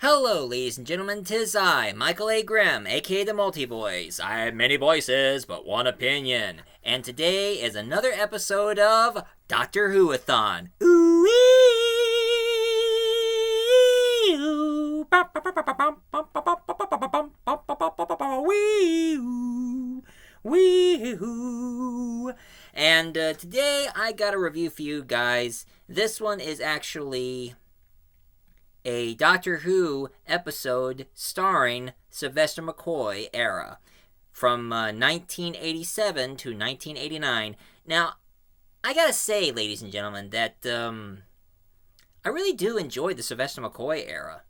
Hello, ladies and gentlemen, 'tis I, Michael A. Grimm, aka the Multi-Voice. I have many voices, but one opinion. And today is another episode of Doctor Who-a-thon. Ooh wee And today I got a review for you guys. This one is actually a Doctor Who episode starring Sylvester McCoy era from 1987 to 1989. Now, I gotta say, ladies and gentlemen, that I really do enjoy the Sylvester McCoy era.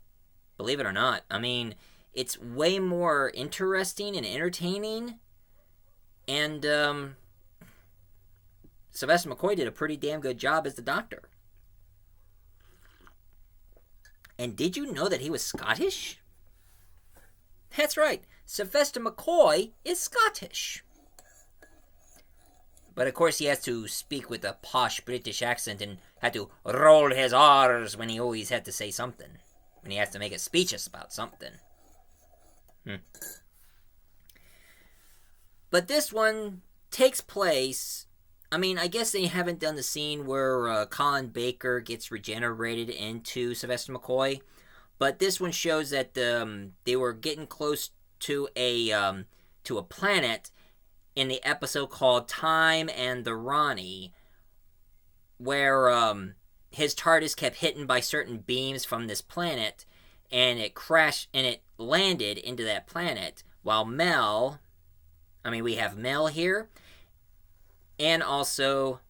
Believe it or not. I mean, it's way more interesting and entertaining. And Sylvester McCoy did a pretty damn good job as the Doctor. And did you know that he was Scottish? That's right, Sylvester McCoy is Scottish. But of course he has to speak with a posh British accent and had to roll his R's when he always had to say something. When he has to make a speeches about something. But this one takes place... I guess they haven't done the scene where Colin Baker gets regenerated into Sylvester McCoy, but this one shows that they were getting close to a planet in the episode called Time and the Ronnie, where his TARDIS kept hitting by certain beams from this planet, and it crashed and it landed into that planet. While we have Mel here. And also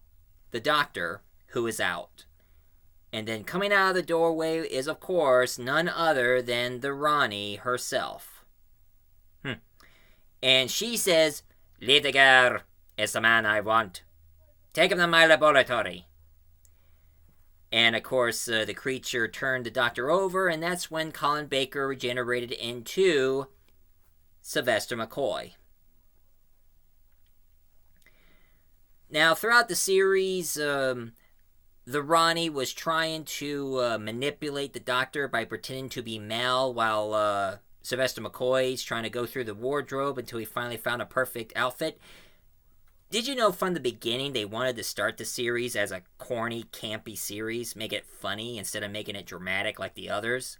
the Doctor, who is out. And then coming out of the doorway is, of course, none other than the Ronnie herself. And she says, Lidiger is the man I want. Take him to my laboratory. And, of course, the creature turned the Doctor over, and that's when Colin Baker regenerated into Sylvester McCoy. Now, throughout the series, the Ronnie was trying to manipulate the Doctor by pretending to be Mel, while Sylvester McCoy's trying to go through the wardrobe until he finally found a perfect outfit. Did you know from the beginning they wanted to start the series as a corny, campy series, make it funny instead of making it dramatic like the others?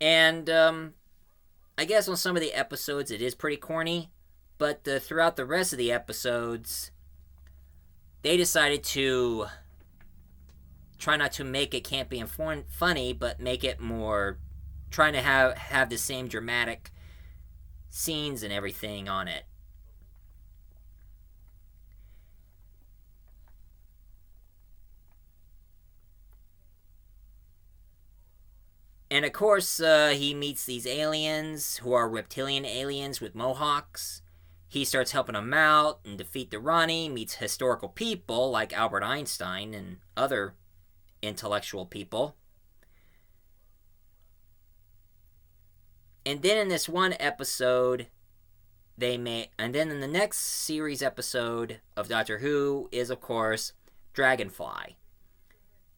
And I guess on some of the episodes it is pretty corny, but throughout the rest of the episodes... they decided to try not to make it campy and funny, but make it more... trying to have the same dramatic scenes and everything on it. And of course, he meets these aliens, who are reptilian aliens with mohawks. He starts helping them out and defeat the Ronnie, meets historical people like Albert Einstein and other intellectual people. And then in this one episode, and then in the next series episode of Doctor Who is, of course, Dragonfly.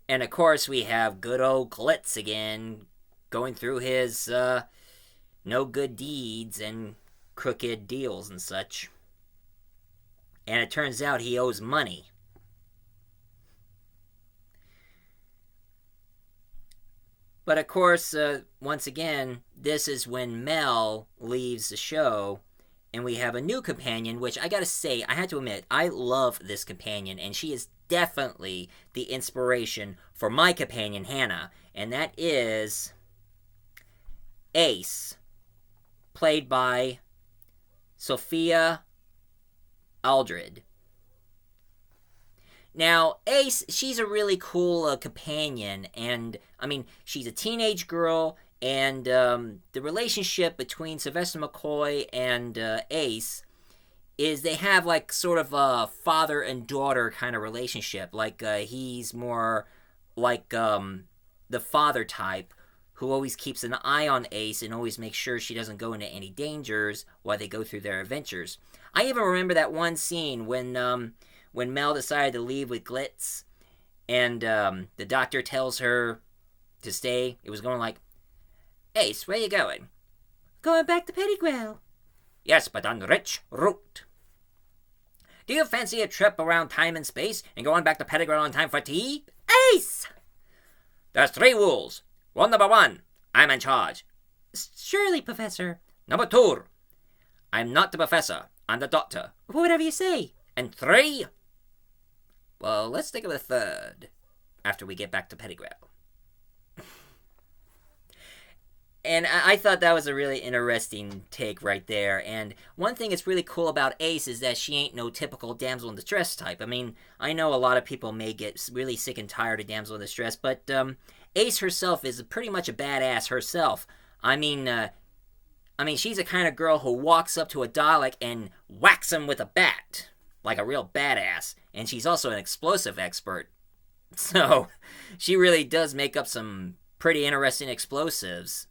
And of course, we have good old Glitz again, going through his no good deeds and crooked deals and such. And it turns out he owes money. But of course, once again, this is when Mel leaves the show, and we have a new companion, which I gotta say, I had to admit, I love this companion, and she is definitely the inspiration for my companion, Hannah, and that is Ace, played by Sophia Aldred. Now, Ace, she's a really cool companion, and, she's a teenage girl, and the relationship between Sylvester McCoy and Ace is they have, like, sort of a father and daughter kind of relationship. Like, he's more like the father type, who always keeps an eye on Ace and always makes sure she doesn't go into any dangers while they go through their adventures. I even remember that one scene when Mel decided to leave with Glitz, and the Doctor tells her to stay. It was going like, Ace, where you going? Going back to Pettigrew. Yes, but on rich route. Do you fancy a trip around time and space and going back to Pettigrew on time for tea? Ace! There's 3 rules. Rule number 1, I'm in charge. Surely, Professor. Number 2, I'm not the professor, I'm the doctor. Whatever you say. And 3, well, let's think of a third after we get back to Pettigrew. And I thought that was a really interesting take right there. And one thing that's really cool about Ace is that she ain't no typical damsel in distress type. I mean, I know a lot of people may get really sick and tired of damsel in distress, but Ace herself is pretty much a badass herself. I mean, she's the kind of girl who walks up to a Dalek and whacks him with a bat, like a real badass. And she's also an explosive expert. So, she really does make up some pretty interesting explosives.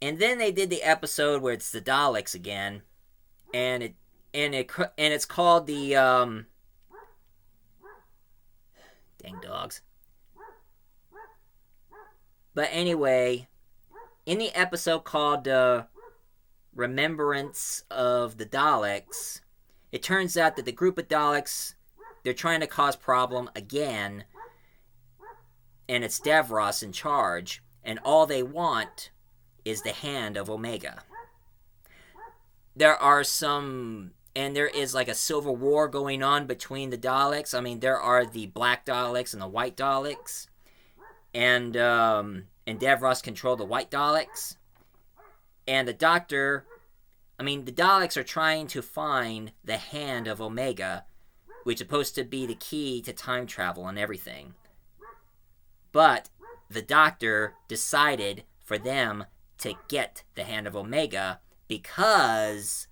And then they did the episode where it's the Daleks again, and it's called the dang dogs. But anyway, in the episode called Remembrance of the Daleks, it turns out that the group of Daleks, they're trying to cause problem again, and it's Davros in charge, and all they want is the hand of Omega. There is like a civil war going on between the Daleks. I mean, there are the black Daleks and the white Daleks. And Davros control the white Daleks. And the Doctor, the Daleks are trying to find the hand of Omega, which is supposed to be the key to time travel and everything. But the Doctor decided for them to get the hand of Omega because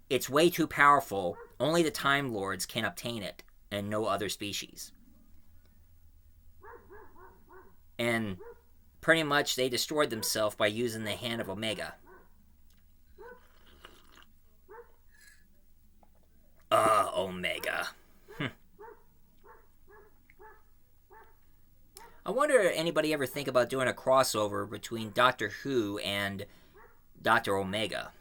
it's way too powerful. Only the Time Lords can obtain it, and no other species. And pretty much they destroyed themselves by using the hand of Omega. Omega. I wonder if anybody ever think about doing a crossover between Doctor Who and Dr. Omega.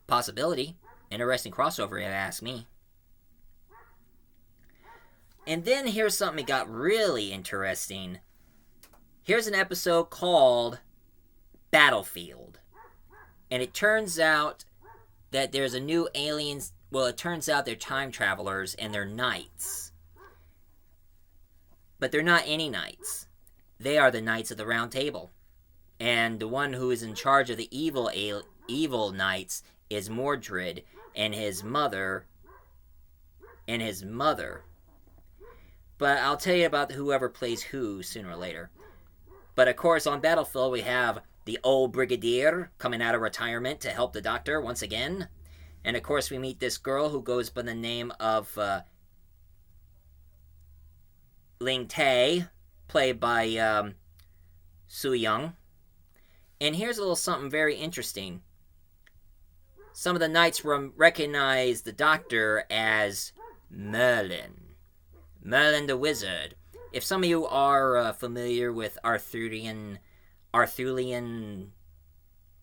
Possibility. Interesting crossover, if you ask me. And then here's something that got really interesting. Here's an episode called Battlefield. And it turns out that there's a new aliens. Well, it turns out they're time travelers and they're knights. But they're not any knights. They are the Knights of the Round Table. And the one who is in charge of the evil knights is Mordred and his mother. But I'll tell you about whoever plays who sooner or later. But of course, on Battlefield, we have the old Brigadier coming out of retirement to help the Doctor once again. And of course, we meet this girl who goes by the name of Ling Tae, played by Su Young. And here's a little something very interesting. Some of the knights recognize the Doctor as Merlin. Merlin the Wizard. If some of you are familiar with Arthurian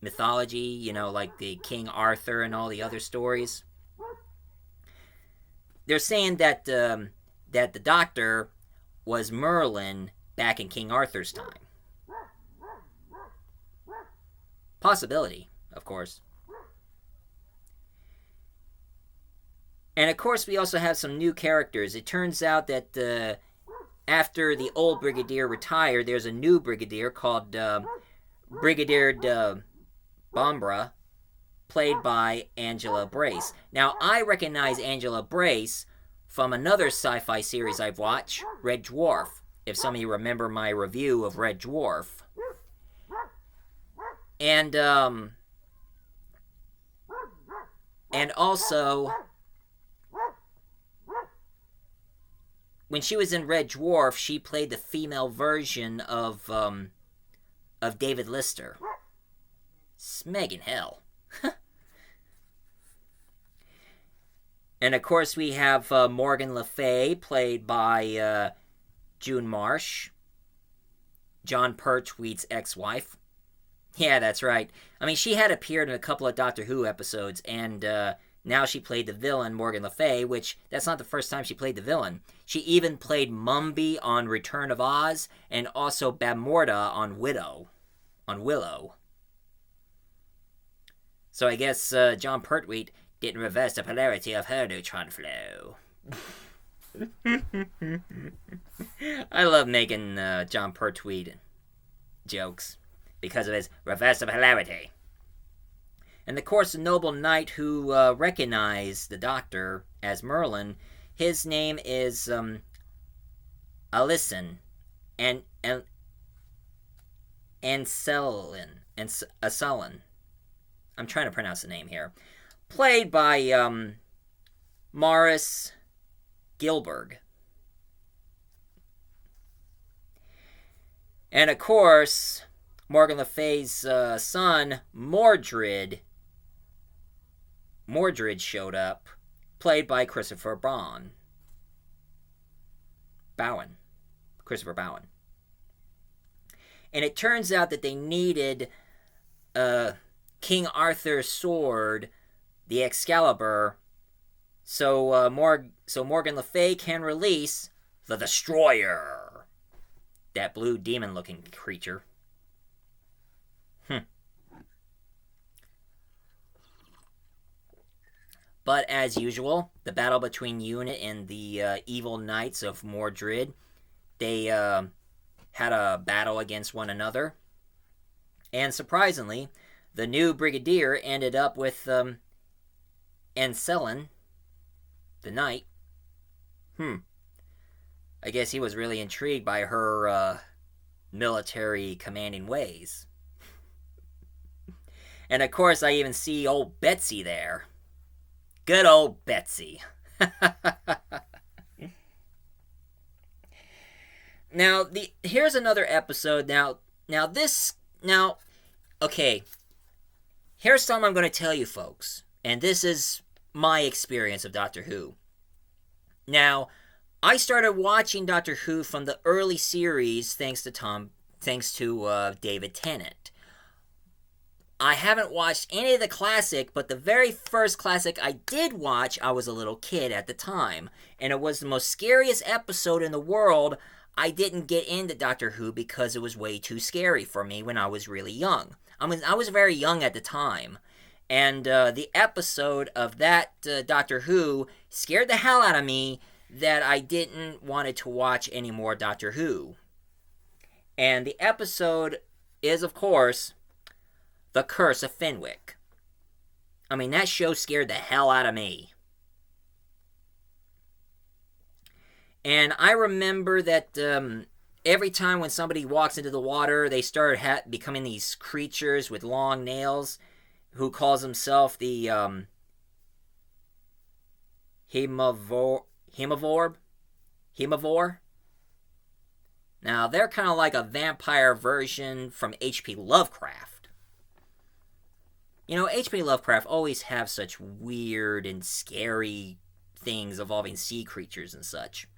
mythology, you know, like the King Arthur and all the other stories, they're saying that that the Doctor was Merlin back in King Arthur's time. Possibility, of course. And of course, we also have some new characters. It turns out that after the old Brigadier retired, there's a new Brigadier called Brigadier de Bombra, played by Angela Brace. Now, I recognize Angela Brace from another sci-fi series I've watched, Red Dwarf, if some of you remember my review of Red Dwarf. And also, when she was in Red Dwarf, she played the female version of David Lister. Smeggin' hell. And of course, we have Morgan Le Fay, played by June Marsh, John Pertwee's ex-wife. Yeah, that's right. I mean, she had appeared in a couple of Doctor Who episodes, and now she played the villain, Morgan Le Fay, which that's not the first time she played the villain. She even played Mumby on Return of Oz, and also Bamorda on Willow. So I guess John Pertwee didn't reverse the polarity of her neutron flow. I love making John Pertwee jokes because of his reverse of polarity. And of course, the noble knight who recognized the Doctor as Merlin, his name is Alyson and Sullen. I'm trying to pronounce the name here. Played by Maurice Gilbert. And of course, Morgan Le Fay's son, Mordred showed up, played by Christopher Bowen. Christopher Bowen. And it turns out that they needed King Arthur's sword, the Excalibur, so Morgan Le Fay can release the Destroyer, that blue demon-looking creature. But as usual, the battle between Unit and the evil knights of Mordred, they had a battle against one another. And surprisingly, the new Brigadier ended up with Anselin, the knight. I guess he was really intrigued by her military commanding ways. And of course, I even see old Betsy there. Good old Betsy. Now, here's another episode. Okay. Here's something I'm going to tell you, folks. And this is my experience of Doctor Who. Now, I started watching Doctor Who from the early series thanks to David Tennant. I haven't watched any of the classic, but the very first classic I did watch, I was a little kid at the time. And it was the most scariest episode in the world. I didn't get into Doctor Who because it was way too scary for me when I was really young. I was very young at the time. And the episode of that Doctor Who scared the hell out of me that I didn't want to watch any more Doctor Who. And the episode is, of course, The Curse of Fenwick. I mean, that show scared the hell out of me. And I remember that every time when somebody walks into the water, they start becoming these creatures with long nails who calls himself the Hemivore. Now, they're kind of like a vampire version from H.P. Lovecraft. You know, H.P. Lovecraft always have such weird and scary things involving sea creatures and such.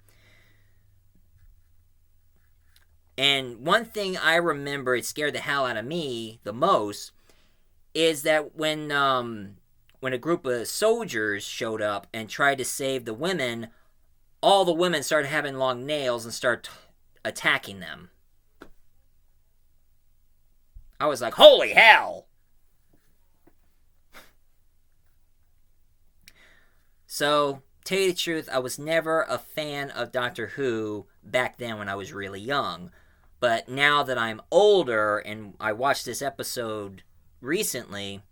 And one thing I remember, it scared the hell out of me the most, is that when a group of soldiers showed up and tried to save the women, all the women started having long nails and started attacking them. I was like, holy hell! So, tell you the truth, I was never a fan of Doctor Who back then when I was really young. But now that I'm older and I watched this episode recently, it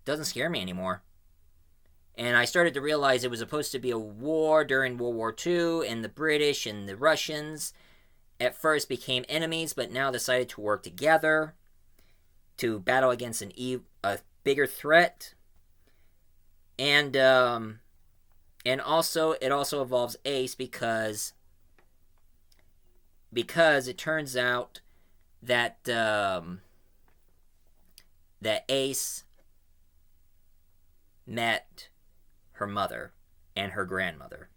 doesn't scare me anymore. And I started to realize it was supposed to be a war during World War II, and the British and the Russians at first became enemies, but now decided to work together to battle against a bigger threat. And also, it also involves Ace because it turns out that that Ace met her mother, and her grandmother.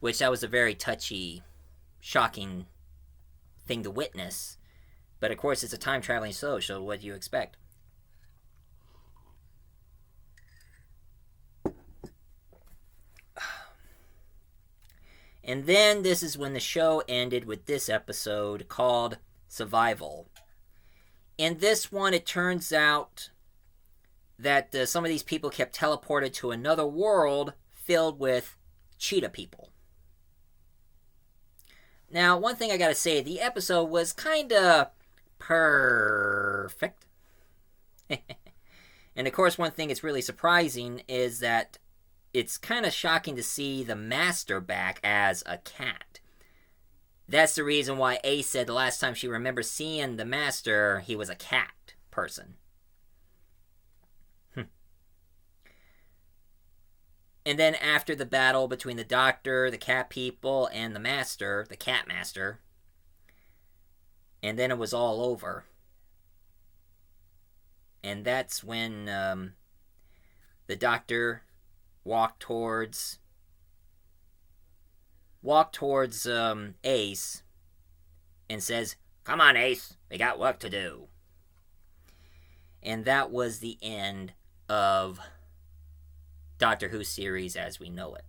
Which that was a very touchy, shocking thing to witness. But of course, it's a time-traveling show, so what do you expect? And then this is when the show ended with this episode called Survival. In this one, it turns out that some of these people kept teleported to another world filled with cheetah people. Now, one thing I gotta say, the episode was kinda perfect. And of course, one thing that's really surprising is that it's kind of shocking to see the Master back as a cat. That's the reason why Ace said the last time she remembers seeing the Master, he was a cat person. And then after the battle between the Doctor, the Cat People, and the Master, the Cat Master, and then it was all over. And that's when the Doctor walked towards Ace and says, "Come on, Ace, we got work to do." And that was the end of Doctor Who series as we know it.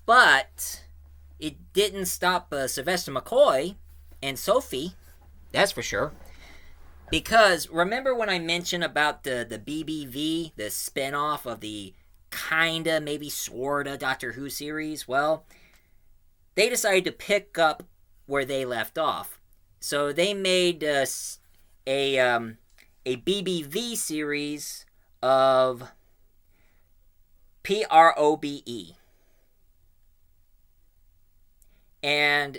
But it didn't stop Sylvester McCoy and Sophie, that's for sure. Because remember when I mentioned about the BBV, the spin-off of the kinda, maybe sorta Doctor Who series? Well, they decided to pick up where they left off. So they made a BBV series of Probe. And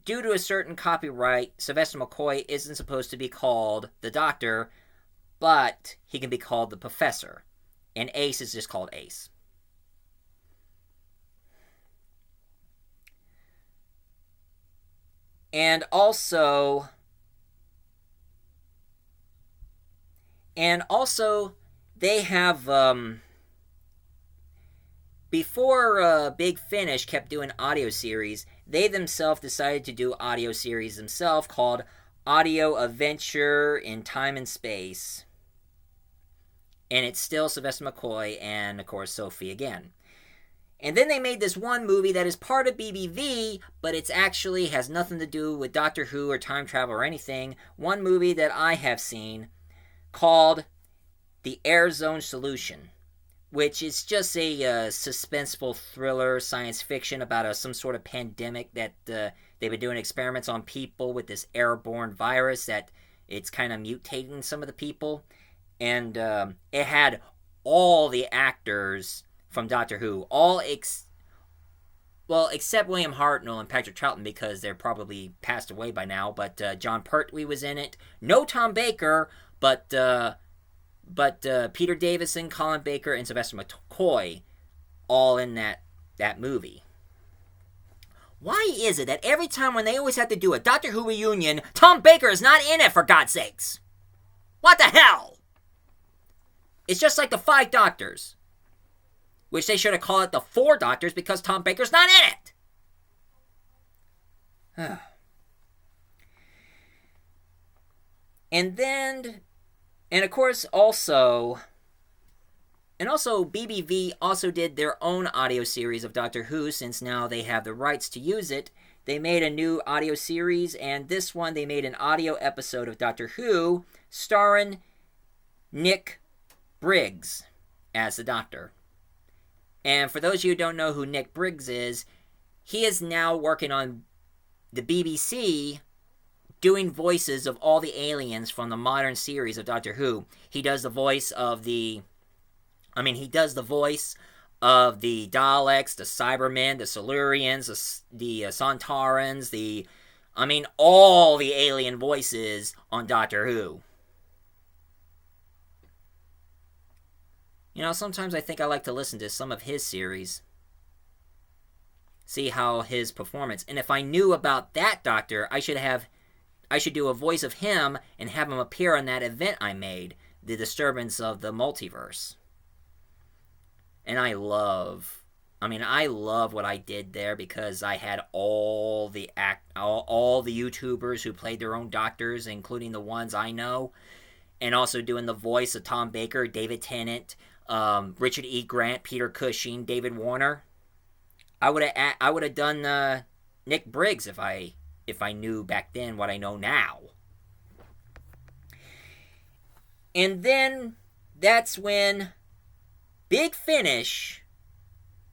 due to a certain copyright, Sylvester McCoy isn't supposed to be called the Doctor, but he can be called the Professor. And Ace is just called Ace. And also, they have, before Big Finish kept doing audio series, they themselves decided to do audio series themselves called Audio Adventure in Time and Space. And it's still Sylvester McCoy and, of course, Sophie again. And then they made this one movie that is part of BBV, but it's actually has nothing to do with Doctor Who or time travel or anything. One movie that I have seen called The Air Zone Solution, which is just a suspenseful thriller science fiction about some sort of pandemic that they've been doing experiments on people with this airborne virus that it's kind of mutating some of the people. And it had all the actors from Doctor Who, except William Hartnell and Patrick Troughton because they're probably passed away by now, but John Pertwee was in it. No Tom Baker, but Peter Davison, Colin Baker, and Sylvester McCoy all in that movie. Why is it that every time when they always have to do a Doctor Who reunion, Tom Baker is not in it, for God's sakes? What the hell? It's just like the 5 Doctors, which they should have called it the 4 Doctors because Tom Baker's not in it. And of course, also BBV also did their own audio series of Doctor Who, since now they have the rights to use it. They made a new audio series, and this one they made an audio episode of Doctor Who starring Nick Briggs as the Doctor. And for those of you who don't know who Nick Briggs is, he is now working on the BBC doing voices of all the aliens from the modern series of Doctor Who. He does the voice of the Daleks, the Cybermen, the Silurians, the Sontarans, all the alien voices on Doctor Who. You know, sometimes I think I like to listen to some of his series. see how his performance. And if I knew about that Doctor, I should do a voice of him and have him appear on that event I made, the disturbance of the multiverse. And I love what I did there because I had all the YouTubers who played their own doctors, including the ones I know, and also doing the voice of Tom Baker, David Tennant, Richard E. Grant, Peter Cushing, David Warner. I would have done Nick Briggs if I knew back then what I know now. And then that's when Big Finish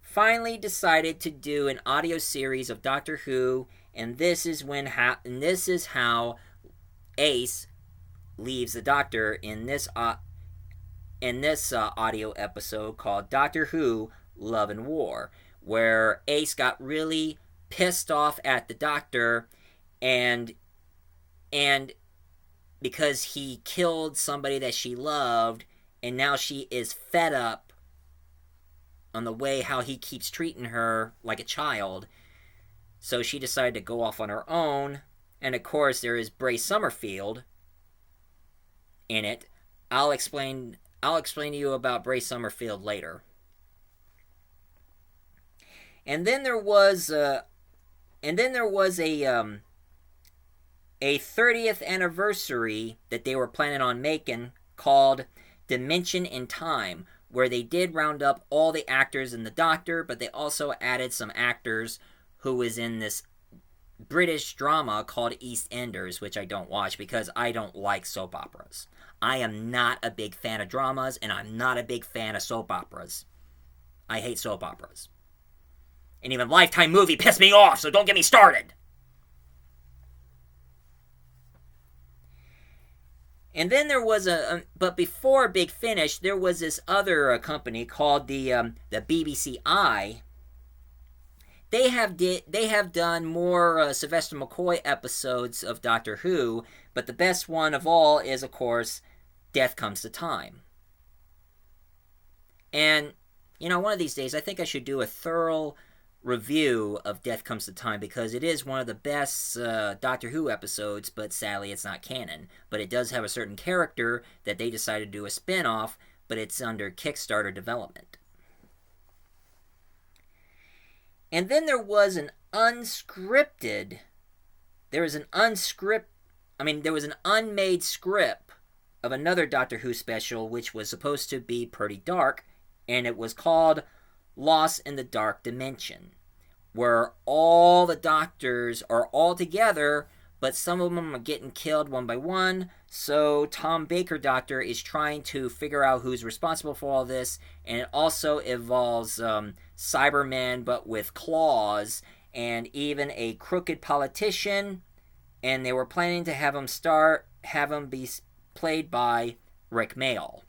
finally decided to do an audio series of Doctor Who, and this is how Ace leaves the Doctor in this audio episode called Doctor Who: Love and War, where Ace got really pissed off at the Doctor and because he killed somebody that she loved, and now she is fed up on the way how he keeps treating her like a child. So she decided to go off on her own, and of course there is Bray Summerfield in it. I'll explain to you about Bray Summerfield later. And then there was a 30th anniversary that they were planning on making called Dimension in Time, where they did round up all the actors in the Doctor, but they also added some actors who was in this British drama called EastEnders, which I don't watch because I don't like soap operas. I am not a big fan of dramas, and I'm not a big fan of soap operas. I hate soap operas. And even Lifetime movie pissed me off, so don't get me started. And then there was but before Big Finish, there was this other company called the BBC Eye. They have done more Sylvester McCoy episodes of Doctor Who, but the best one of all is, of course, Death Comes to Time. And, one of these days, I think I should do a thorough review of Death Comes to Time because it is one of the best Doctor Who episodes, but sadly it's not canon. But it does have a certain character that they decided to do a spin-off, but it's under Kickstarter development. And then there was an unmade script of another Doctor Who special, which was supposed to be pretty dark, and it was called Lost in the Dark Dimension, where all the Doctors are all together, but some of them are getting killed one by one, so Tom Baker Doctor is trying to figure out who's responsible for all this, and it also involves Cybermen, but with claws, and even a crooked politician, and they were planning to have him be played by Rick Mayall.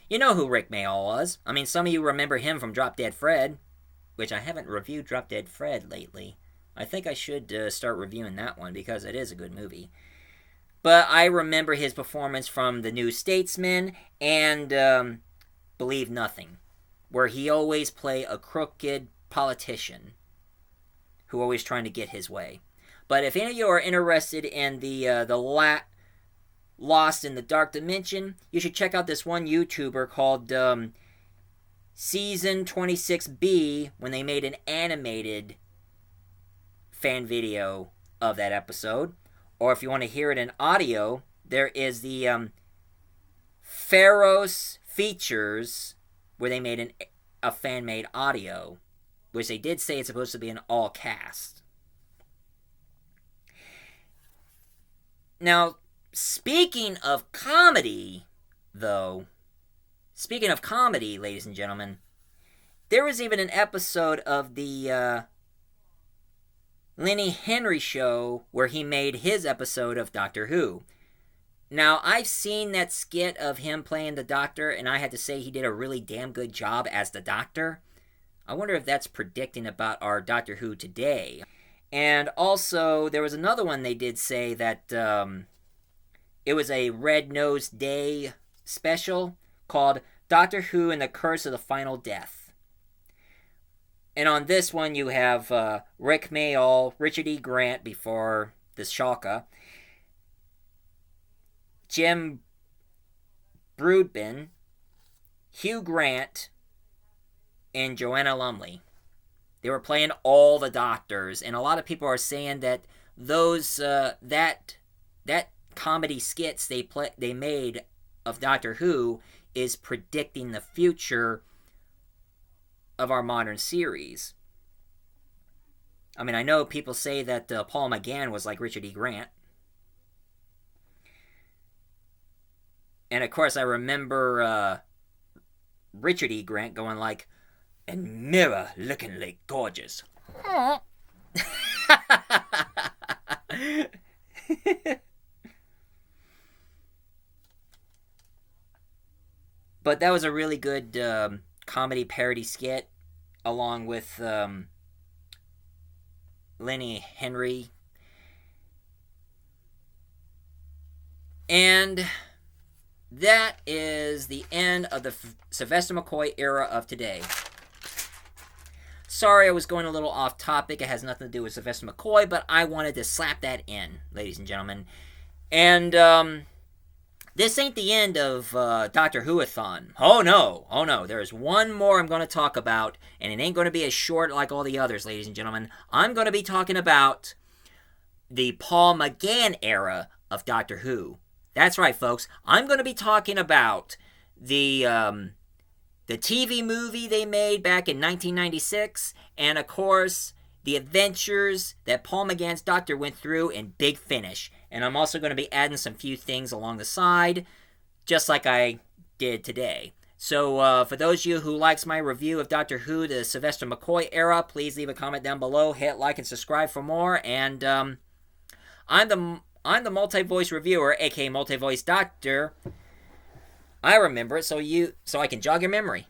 You know who Rick Mayall was. Some of you remember him from Drop Dead Fred, which I haven't reviewed Drop Dead Fred lately. I think I should start reviewing that one because it is a good movie. But I remember his performance from The New Statesman and Believe Nothing, where he always played a crooked politician who always trying to get his way. But if any of you are interested in the Lost in the Dark Dimension, you should check out this one YouTuber called Season 26B when they made an animated fan video of that episode. Or if you want to hear it in audio, there is the Pharos Features where they made a fan-made audio, which they did say it's supposed to be an all-cast. Now, speaking of comedy, ladies and gentlemen, there was even an episode of the Lenny Henry show where he made his episode of Doctor Who. Now, I've seen that skit of him playing the Doctor, and I had to say he did a really damn good job as the Doctor. I wonder if that's predicting about our Doctor Who today. And also, there was another one they did say that it was a Red-Nosed Day special called Doctor Who and the Curse of the Final Death, And on this one, you have Rick Mayall, Richard E. Grant before the Shaka, Jim Broodbin, Hugh Grant, and Joanna Lumley. They were playing all the doctors, and a lot of people are saying that those that comedy skits they made of Doctor Who is predicting the future of our modern series. I mean, I know people say that Paul McGann was like Richard E. Grant. And of course, I remember Richard E. Grant going like, "And Mirror looking like gorgeous." But that was a really good comedy parody skit, along with Lenny Henry. And that is the end of the Sylvester McCoy era of today. Sorry I was going a little off topic. It has nothing to do with Sylvester McCoy, but I wanted to slap that in, ladies and gentlemen. And this ain't the end of Doctor Who-a-thon. Oh no. There's one more I'm going to talk about, and it ain't going to be as short like all the others, ladies and gentlemen. I'm going to be talking about the Paul McGann era of Doctor Who. That's right, folks. I'm going to be talking about the TV movie they made back in 1996, and of course, the adventures that Paul McGann's Doctor went through in Big Finish. And I'm also going to be adding some few things along the side, just like I did today. So for those of you who likes my review of Doctor Who, the Sylvester McCoy era, please leave a comment down below, hit like and subscribe for more. And I'm the multi-voice reviewer, aka multi-voice doctor. I remember it so I can jog your memory.